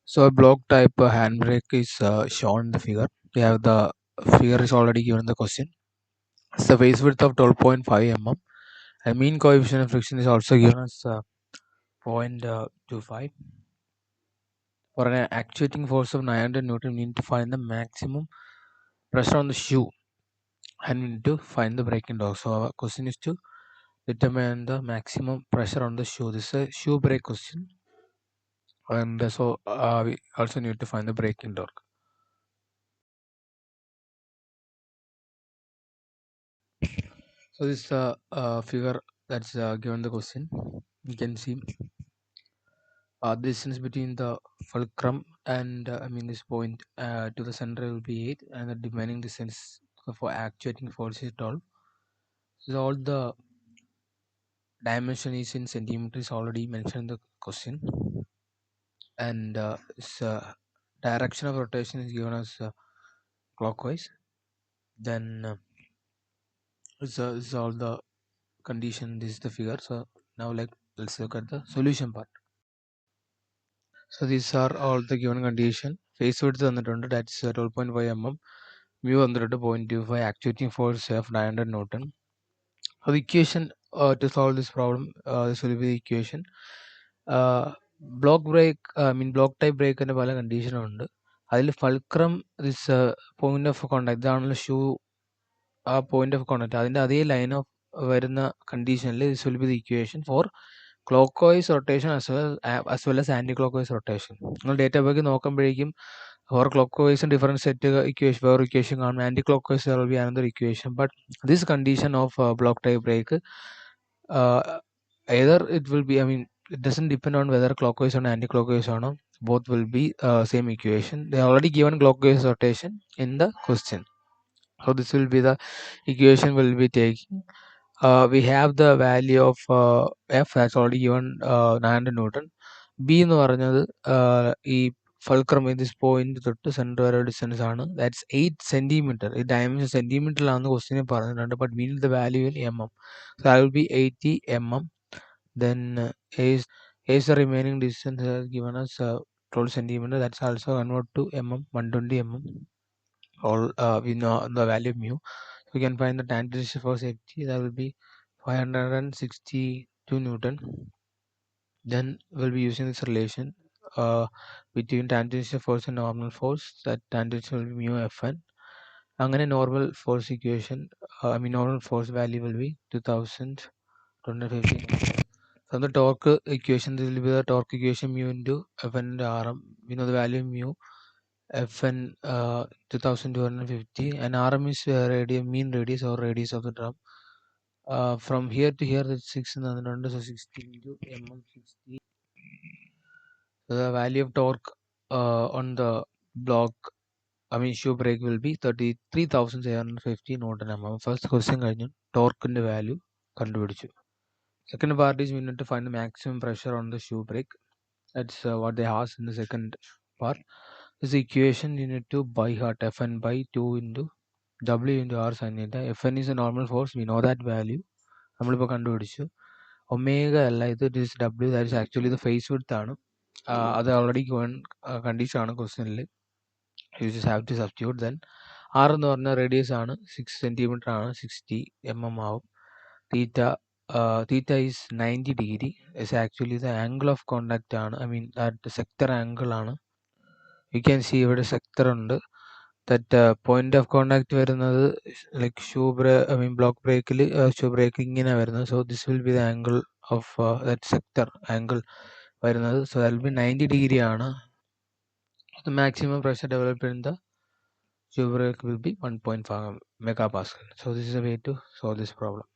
So a block type handbrake is shown in the figure. We have the figure is already given in the question. It's the face width of 12.5 mm. And mean coefficient of friction is also given as 0.25. For an actuating force of 900 Newton, we need to find the maximum pressure on the shoe and we need to find the braking torque. So our question is to determine the maximum pressure on the shoe. This is a shoe brake question. And so we also need to find the braking torque. So this figure that's given the question. You can see distance between the fulcrum and this point to the center will be 8 and the remaining distance for actuating force is 12. So all the dimension is in centimeters already mentioned in the question, and direction of rotation is given as clockwise. Then this is all the condition. This is the figure. So now let's look at the solution part. So these are all the given condition. Face width തന്നിട്ടുണ്ട്, that's 12.5 mm. Mu തന്നിട്ടുണ്ട് 0.25. Actuating force of 900 Newton. So the equation to solve this problem, this will be the equation. Block break block type ബ്രേക്കിൻ്റെ പല കണ്ടീഷനുണ്ട്. അതിൽ fulcrum this point of contact, ഇതാണല്ലോ shoe, ആ point of contact അതിൻ്റെ അതേ line of വരുന്ന കണ്ടീഷനിൽ this will be the equation for clock vice rotation as well as anti clock vice rotation. നിങ്ങൾ ഡേറ്റ ബാക്ക് നോക്കുമ്പോഴേക്കും ഫോർ ക്ലോക്ക് വൈസും different set equation വേറെ ഇക്വേഷൻ കാണും, anticlockwise will be another equation. But this condition of block type break either it will be, it doesn't depend on whether clockwise or anti-clockwise or not. Both will be same equation. They already given clockwise rotation in the question. So this will be the equation we'll be taking. We have the value of f that's already given 900 Newton. B എന്ന് പറഞ്ഞത് ഈ fulcrum this point തൊട്ട് centre വരെ distance ആണ്. That's 8 centimetre. ഈ dimension സെൻറ്റിമീറ്ററിലാണെന്ന് ക്വസ്റ്റിനെ പറഞ്ഞിട്ടുണ്ട്, but we need the value in mm. So that will be 80 mm. Then A is the remaining distance given as 12 centimeter. That's also convert to mm, 120 mm. All we know the value of mu. We can find the tangential force Ft. That will be 562 Newton. Then we'll be using this relation between tangential force and normal force. That tangential will be mu Fn. അങ്ങനെ normal force equation, normal force value will be 2250. From the torque equation, this will be the torque equation mu into Fn into Rm. We know the value of mu Fn 2250, and Rm is mean radius or radius of the drum. From here to here, that's 6 and under, so 60 into mm 60. So the value of torque on the block, shoe brake will be 33,750 Newton mm. First question കഴിഞ്ഞു, torque in the value കണ്ടുപിടിച്ചു. Second part is we need to find the maximum pressure on the shoe brake. That's what they asked in the second part. This equation you need to by heart. Fn by 2 into W into R sin theta. Fn is a normal force. We know that value. നമ്മളിപ്പോൾ കണ്ടുപിടിച്ചു. Omega അല്ല ഇത്, this W, that is actually the face width ആണ്. അത് already condition ആണ് ക്വസ്റ്റ്യനിൽ. You just have to substitute. Then R എന്ന് പറഞ്ഞ റേഡിയസ് ആണ്, 6 സെൻറ്റിമീറ്റർ ആണ്, 60 mm ആവും. Theta is 90 degree. Is actually the angle of contact ആണ്, that sector angle ആണ്. You can see ഇവിടെ sector ഉണ്ട്. That point of contact വരുന്നത് like block brake shoe brake ഇങ്ങനെ വരുന്നത്. So this will be the angle of that sector angle വരുന്നത്. So that will be 90 degree ആണ്. The maximum pressure developed in the shoe brake will be 1.5 megapascal. So this is a way to solve this problem.